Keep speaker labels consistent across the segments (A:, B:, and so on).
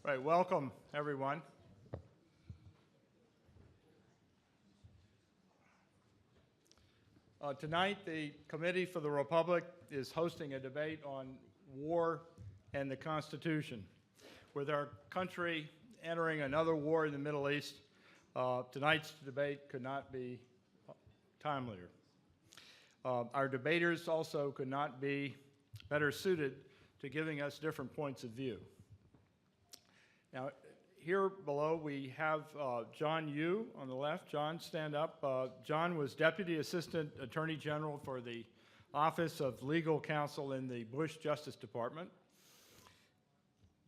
A: Right, welcome everyone. Tonight, the Committee for the Republic is hosting a debate on war and the Constitution. With our country entering another war in the Middle East, tonight's debate could not be timelier. Our debaters also could not be better suited to giving us different points of view. Now, here below we have John Yoo on the left. John, stand up. John was Deputy Assistant Attorney General for the Office of Legal Counsel in the Bush Justice Department.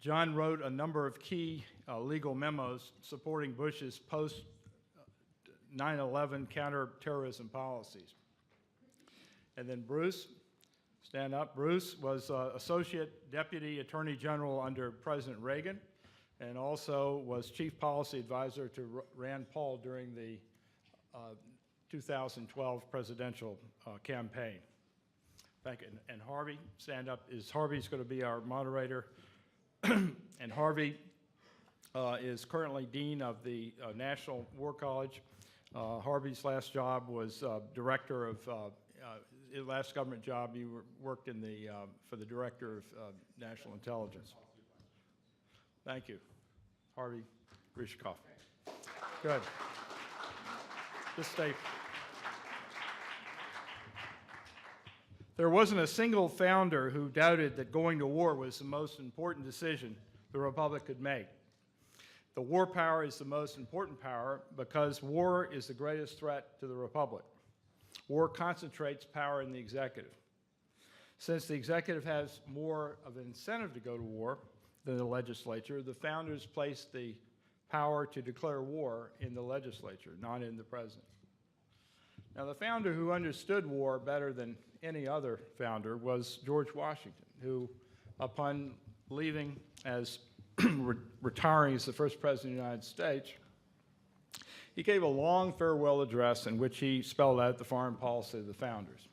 A: John wrote a number of key legal memos supporting Bush's post-9/11 counterterrorism policies. And then Bruce, stand up. Bruce was Associate Deputy Attorney General under President Reagan, and also was Chief Policy Advisor to Rand Paul during the 2012 presidential campaign. Thank you. And Harvey, stand up. Harvey's going to be our moderator. And Harvey is currently Dean of the National War College. Harvey's last job was Director of, his last government job, you worked in the, for the Director of National Intelligence. Thank you. Harvey Rishikoff. Good. Just stay. There wasn't a single founder who doubted that going to war was the most important decision the Republic could make. The war power is the most important power because war is the greatest threat to the Republic. War concentrates power in the executive. Since the executive has more of an incentive to go to war than the legislature, the founders placed the power to declare war in the legislature, not in the president. Now, the founder who understood war better than any other founder was George Washington, who, upon leaving as retiring as the first president of the United States, he gave a long farewell address in which he spelled out the foreign policy of the founders.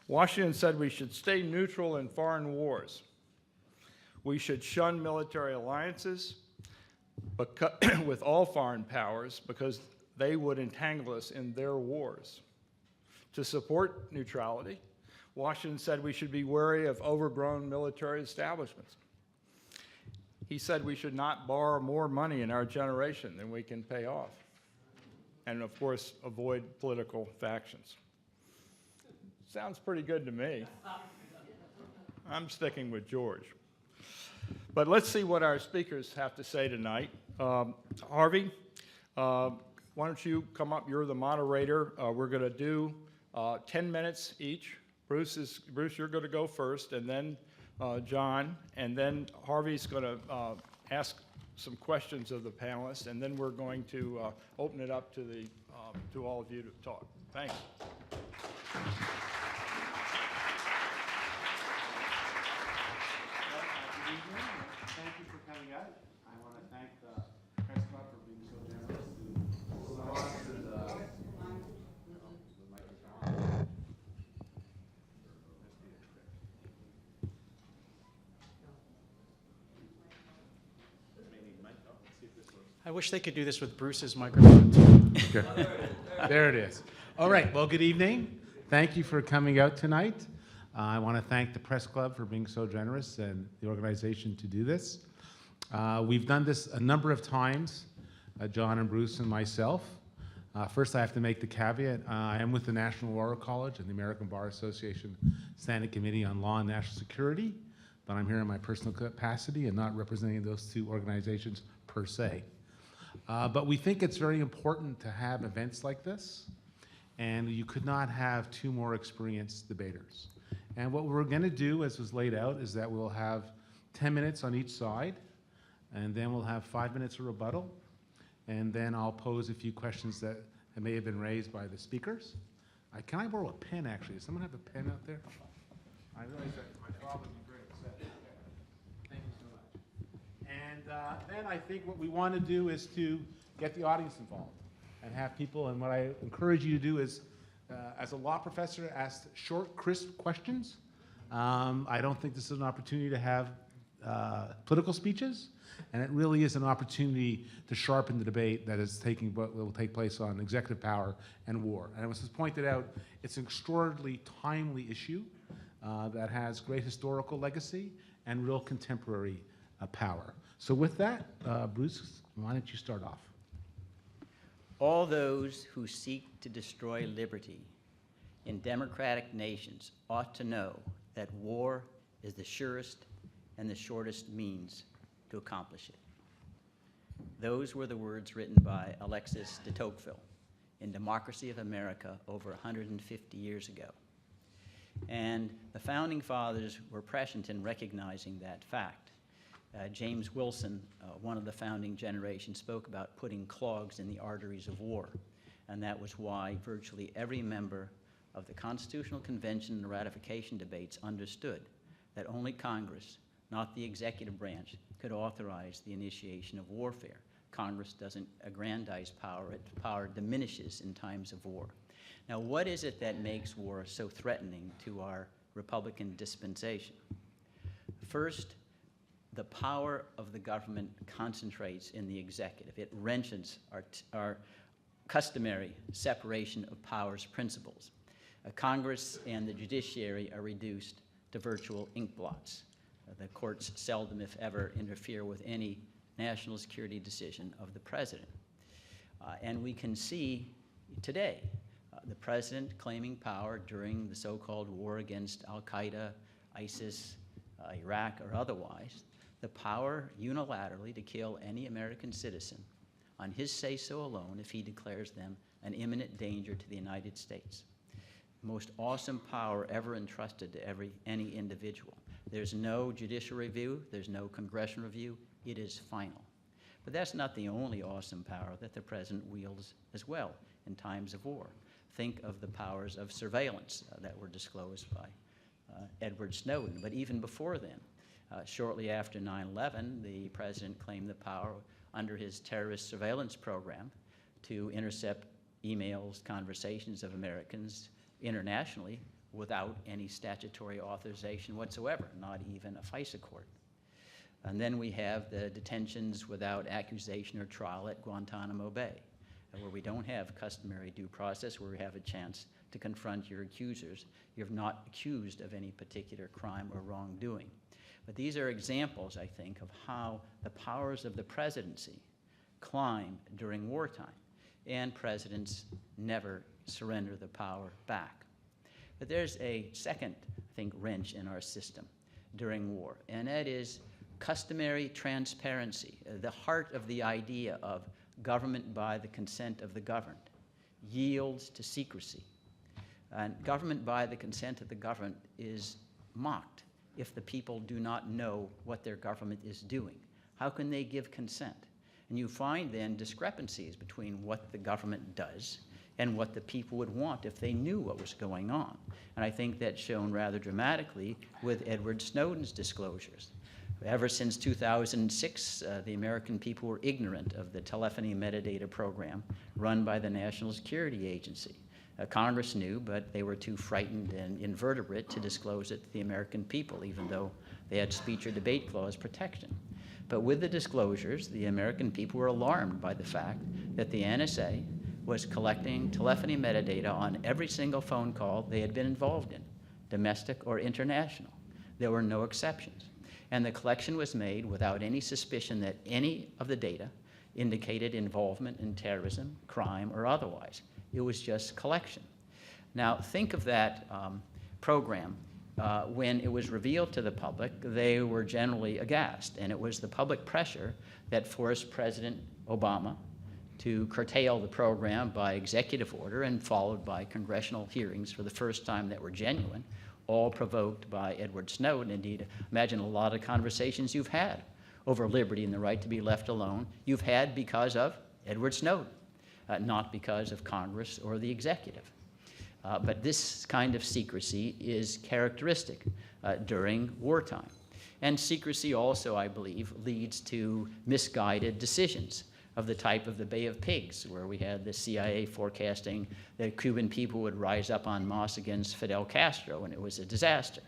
A: Washington said we should stay neutral in foreign wars. We should shun military alliances with all foreign powers because they would entangle us in their wars. To support neutrality, Washington said we should be wary of overgrown military establishments. He said we should not borrow more money in our generation than we can pay off. And of course, avoid political factions. Sounds pretty good to me. I'm sticking with George. But let's see what our speakers have to say tonight. Harvey, why don't you come up? You're the moderator. We're going to do 10 minutes each. Bruce, you're going to go first, and then John, and then Harvey's going to ask some questions of the panelists, and then we're going to open it up to all of you to talk. Thanks.
B: Thank you for coming out. I want to thank the Press Club for being so generous to sponsor the microphone.
C: I wish they could do this with Bruce's microphone too.
B: Okay. There it is. All right. Well, good evening. Thank you for coming out tonight. I want to thank the Press Club for being so generous and the organization to do this. We've done this a number of times, John and Bruce and myself. First, I have to make the caveat. I am with the National War College and the American Bar Association Standing Committee on Law and National Security, but I'm here in my personal capacity and not representing those two organizations per se. But we think it's very important to have events like this, and you could not have two more experienced debaters. And what we're going to do, as was laid out, is that we'll have 10 minutes on each side, and then we'll have 5 minutes of rebuttal, and then I'll pose a few questions that may have been raised by the speakers. Can I borrow a pen, actually? Does someone have a pen out there? I realize that my father would be very upset. Thank you so much. And then I think what we want to do is to get the audience involved and have people, and what I encourage you to do is, as a law professor, ask short, crisp questions. I don't think this is an opportunity to have political speeches, and it really is an opportunity to sharpen the debate that is will take place on executive power and war. And as was pointed out, it's an extraordinarily timely issue that has great historical legacy and real contemporary power. So with that, Bruce, why don't you start off?
D: All those who seek to destroy liberty in democratic nations ought to know that war is the surest and the shortest means to accomplish it. Those were the words written by Alexis de Tocqueville in Democracy of America over 150 years ago. And the Founding Fathers were prescient in recognizing that fact. James Wilson, one of the founding generation, spoke about putting clogs in the arteries of war. And that was why virtually every member of the Constitutional Convention and the ratification debates understood that only Congress, not the executive branch, could authorize the initiation of warfare. Congress doesn't aggrandize power, its power diminishes in times of war. Now, what is it that makes war so threatening to our Republican dispensation? First, the power of the government concentrates in the executive. It wrenches our customary separation of powers principles. Congress and the judiciary are reduced to virtual ink blots. The courts seldom, if ever, interfere with any national security decision of the president. And we can see today the president claiming power during the so-called war against Al-Qaeda, ISIS, Iraq, or otherwise, the power unilaterally to kill any American citizen on his say-so alone if he declares them an imminent danger to the United States. The most awesome power ever entrusted to any individual. There's no judicial review, there's no congressional review, it is final. But that's not the only awesome power that the president wields as well in times of war. Think of the powers of surveillance that were disclosed by Edward Snowden. But even before then, shortly after 9/11, the president claimed the power under his terrorist surveillance program to intercept emails, conversations of Americans internationally without any statutory authorization whatsoever, not even a FISA court. And then we have the detentions without accusation or trial at Guantanamo Bay, where we don't have customary due process, where we have a chance to confront your accusers. You're not accused of any particular crime or wrongdoing. But these are examples, I think, of how the powers of the presidency climb during wartime, and presidents never surrender the power back. But there's a second, I think, wrench in our system during war, and that is customary transparency, the heart of the idea of government by the consent of the governed, yields to secrecy. And government by the consent of the governed is mocked if the people do not know what their government is doing. How can they give consent? And you find then discrepancies between what the government does and what the people would want if they knew what was going on. And I think that's shown rather dramatically with Edward Snowden's disclosures. Ever since 2006, the American people were ignorant of the telephony metadata program run by the National Security Agency. Congress knew, but they were too frightened and invertebrate to disclose it to the American people, even though they had speech or debate clause protection. But with the disclosures, the American people were alarmed by the fact that the NSA was collecting telephony metadata on every single phone call they had been involved in, domestic or international. There were no exceptions. And the collection was made without any suspicion that any of the data indicated involvement in terrorism, crime, or otherwise. It was just collection. Now, think of that program. When it was revealed to the public, they were generally aghast, and it was the public pressure that forced President Obama to curtail the program by executive order and followed by congressional hearings for the first time that were genuine, all provoked by Edward Snowden. Indeed, imagine a lot of conversations you've had over liberty and the right to be left alone, you've had because of Edward Snowden, not because of Congress or the executive. But this kind of secrecy is characteristic during wartime. And secrecy also, I believe, leads to misguided decisions of the type of the Bay of Pigs, where we had the CIA forecasting that Cuban people would rise up en masse against Fidel Castro, and it was a disaster.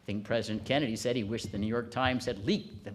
D: think President Kennedy said he wished the New York Times had leaked the